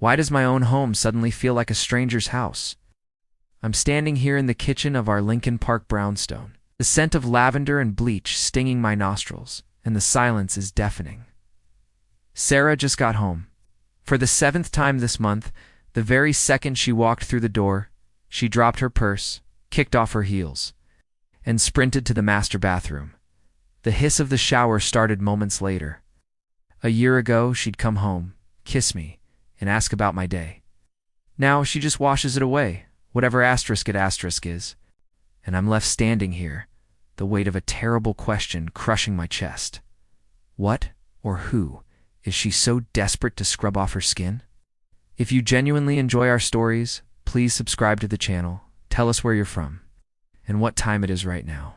Why does my own home suddenly feel like a stranger's house? I'm standing here in the kitchen of our Lincoln Park brownstone, the scent of lavender and bleach stinging my nostrils, and the silence is deafening. Sarah just got home. For the 7th time this month, the very second she walked through the door, she dropped her purse, kicked off her heels, and sprinted to the master bathroom. The hiss of the shower started moments later. A year ago, she'd come home, kiss me, and ask about my day. Now she just washes it away, whatever asterisk it asterisk is, and I'm left standing here, the weight of a terrible question crushing my chest. What, or who, is she so desperate to scrub off her skin? If you genuinely enjoy our stories, please subscribe to the channel, tell us where you're from, and what time it is right now.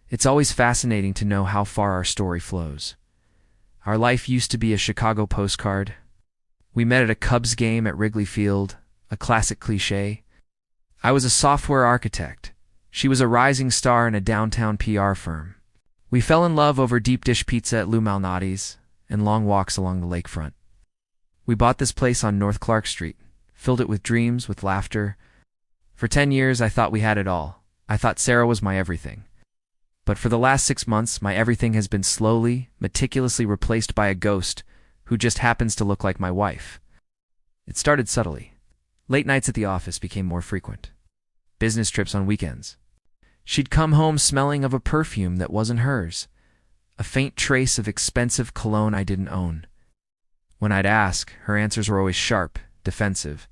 It's always fascinating to know how far our story flows. Our life used to be a Chicago postcard. We met at a Cubs game at Wrigley Field, a classic cliche. I was a software architect. She was a rising star in a downtown PR firm. We fell in love over deep dish pizza at Lou Malnati's and long walks along the lakefront. We bought this place on North Clark Street, filled it with dreams, with laughter. For 10 years, I thought we had it all. I thought Sarah was my everything. But for the last 6 months, my everything has been slowly, meticulously replaced by a ghost who just happens to look like my wife. It started subtly. Late nights at the office became more frequent. Business trips on weekends. She'd come home smelling of a perfume that wasn't hers, a faint trace of expensive cologne I didn't own. When I'd ask, her answers were always sharp, defensive.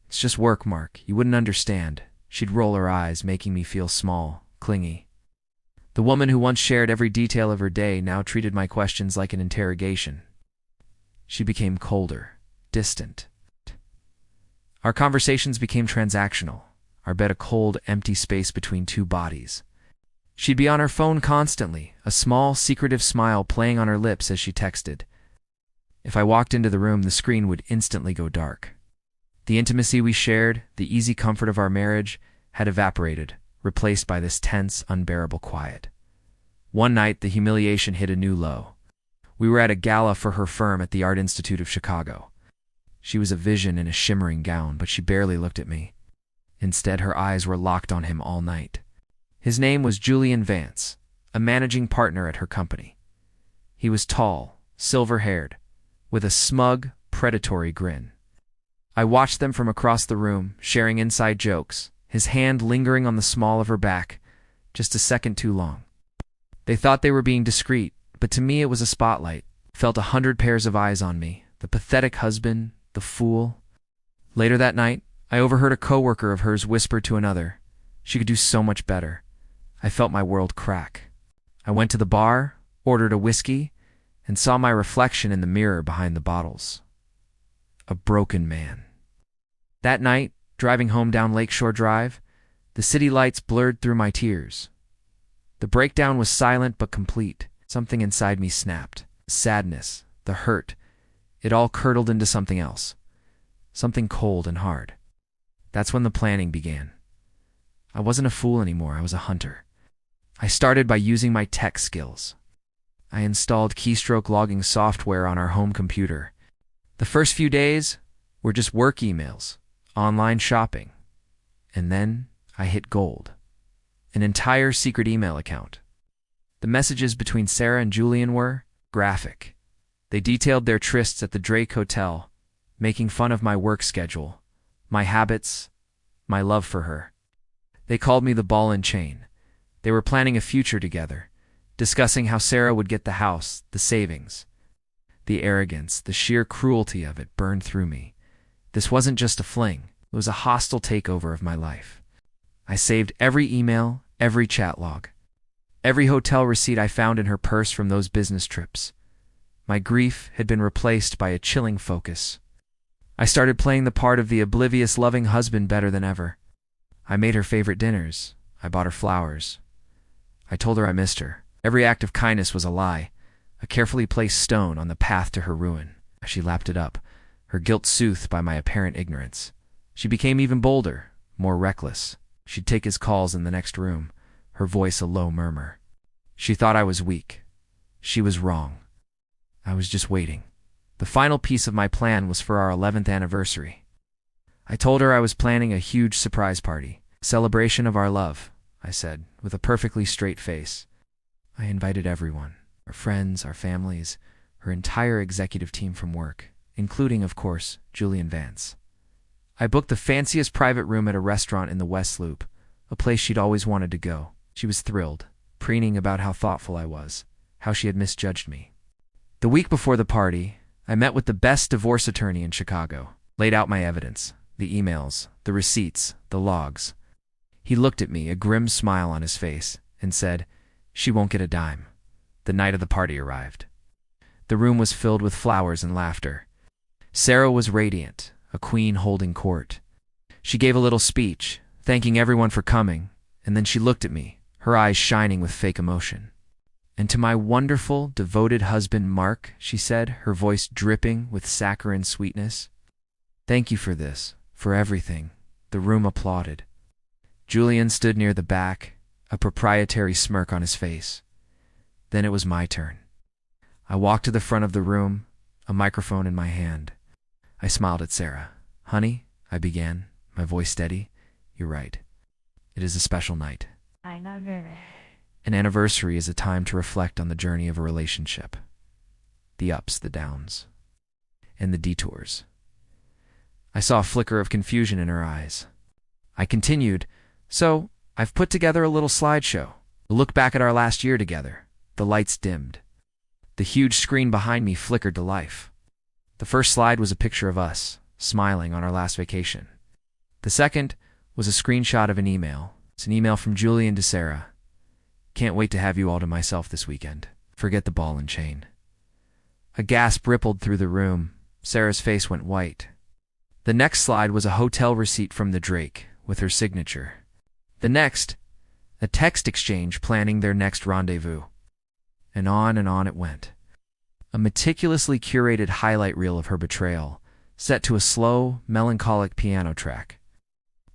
"It's just work, Mark. You wouldn't understand." She'd roll her eyes, making me feel small, clingy. The woman who once shared every detail of her day now treated my questions like an interrogation. She became colder, distant. Our conversations became transactional, our bed a cold, empty space between two bodies. She'd be on her phone constantly, a small, secretive smile playing on her lips as she texted. If I walked into the room, the screen would instantly go dark. The intimacy we shared, the easy comfort of our marriage, had evaporated, replaced by this tense, unbearable quiet. One night, the humiliation hit a new low. We were at a gala for her firm at the Art Institute of Chicago. She was a vision in a shimmering gown, but she barely looked at me. Instead, her eyes were locked on him all night. His name was Julian Vance, a managing partner at her company. He was tall, silver-haired, with a smug, predatory grin. I watched them from across the room, sharing inside jokes, his hand lingering on the small of her back, just a second too long. They thought they were being discreet, but to me it was a spotlight. Felt 100 pairs of eyes on me, the pathetic husband, the fool. Later that night, I overheard a coworker of hers whisper to another, she could do so much better. I felt my world crack. I went to the bar, ordered a whiskey, and saw my reflection in the mirror behind the bottles. A broken man. That night, driving home down Lakeshore Drive, the city lights blurred through my tears. The breakdown was silent but complete. Something inside me snapped. The sadness, the hurt, it all curdled into something else. Something cold and hard. That's when the planning began. I wasn't a fool anymore, I was a hunter. I started by using my tech skills. I installed keystroke logging software on our home computer. The first few days were just work emails, online shopping. And then I hit gold. An entire secret email account. The messages between Sarah and Julian were graphic. They detailed their trysts at the Drake Hotel, making fun of my work schedule, my habits, my love for her. They called me the ball and chain. They were planning a future together, discussing how Sarah would get the house, the savings. The arrogance, the sheer cruelty of it burned through me. This wasn't just a fling. It was a hostile takeover of my life. I saved every email, every chat log, every hotel receipt I found in her purse from those business trips. My grief had been replaced by a chilling focus. I started playing the part of the oblivious, loving husband better than ever. I made her favorite dinners. I bought her flowers. I told her I missed her. Every act of kindness was a lie, a carefully placed stone on the path to her ruin. She lapped it up, her guilt soothed by my apparent ignorance. She became even bolder, more reckless. She'd take his calls in the next room, her voice a low murmur. She thought I was weak. She was wrong. I was just waiting. The final piece of my plan was for our 11th anniversary. I told her I was planning a huge surprise party, celebration of our love, I said, with a perfectly straight face. I invited everyone, our friends, our families, her entire executive team from work, including, of course, Julian Vance. I booked the fanciest private room at a restaurant in the West Loop, a place she'd always wanted to go. She was thrilled, preening about how thoughtful I was, how she had misjudged me. The week before the party, I met with the best divorce attorney in Chicago, laid out my evidence, the emails, the receipts, the logs. He looked at me, a grim smile on his face, and said, "She won't get a dime." The night of the party arrived. The room was filled with flowers and laughter. Sarah was radiant, a queen holding court. She gave a little speech, thanking everyone for coming, and then she looked at me, her eyes shining with fake emotion. "And to my wonderful, devoted husband, Mark," she said, her voice dripping with saccharine sweetness. "Thank you for this, for everything." The room applauded. Julian stood near the back, a proprietary smirk on his face. Then it was my turn. I walked to the front of the room, a microphone in my hand. I smiled at Sarah. "Honey," I began, my voice steady, "you're right. It is a special night. I know her. An anniversary is a time to reflect on the journey of a relationship. The ups, the downs, and the detours." I saw a flicker of confusion in her eyes. I continued, "So, I've put together a little slideshow. A look back at our last year together." The lights dimmed. The huge screen behind me flickered to life. The first slide was a picture of us, smiling on our last vacation. The second was a screenshot of an email. It's an email from Julian to Sarah. "Can't wait to have you all to myself this weekend. Forget the ball and chain." A gasp rippled through the room. Sarah's face went white. The next slide was a hotel receipt from the Drake, with her signature. The next, a text exchange planning their next rendezvous. And on it went. A meticulously curated highlight reel of her betrayal, set to a slow, melancholic piano track.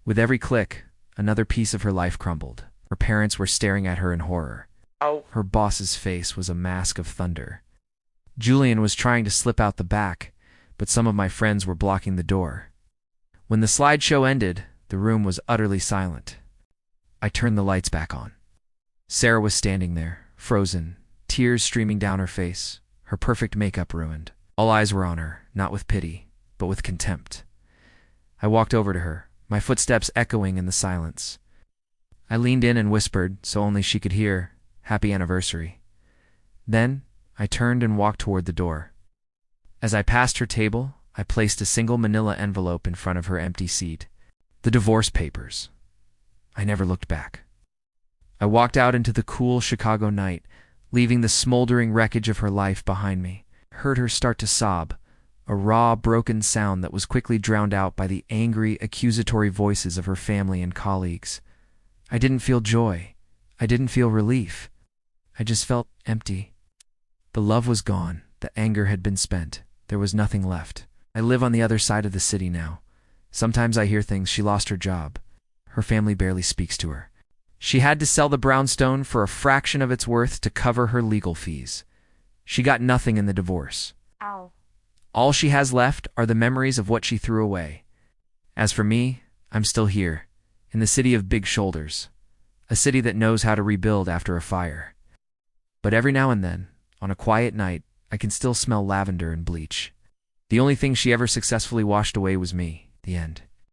With every click, another piece of her life crumbled. Her parents were staring at her in horror. Her boss's face was a mask of thunder. Julian was trying to slip out the back, but some of my friends were blocking the door. When the slideshow ended, the room was utterly silent. I turned the lights back on. Sarah was standing there, frozen, tears streaming down her face, her perfect makeup ruined. All eyes were on her, not with pity, but with contempt. I walked over to her, my footsteps echoing in the silence. I leaned in and whispered, so only she could hear, "Happy anniversary." Then, I turned and walked toward the door. As I passed her table, I placed a single manila envelope in front of her empty seat. The divorce papers. I never looked back. I walked out into the cool Chicago night, leaving the smoldering wreckage of her life behind me. Heard her start to sob, a raw, broken sound that was quickly drowned out by the angry, accusatory voices of her family and colleagues. I didn't feel joy. I didn't feel relief. I just felt empty. The love was gone. The anger had been spent. There was nothing left. I live on the other side of the city now. Sometimes I hear things. She lost her job. Her family barely speaks to her. She had to sell the brownstone for a fraction of its worth to cover her legal fees. She got nothing in the divorce. All she has left are the memories of what she threw away. As for me, I'm still here, in the city of big shoulders, a city that knows how to rebuild after a fire. But every now and then, on a quiet night, I can still smell lavender and bleach. The only thing she ever successfully washed away was me. The end.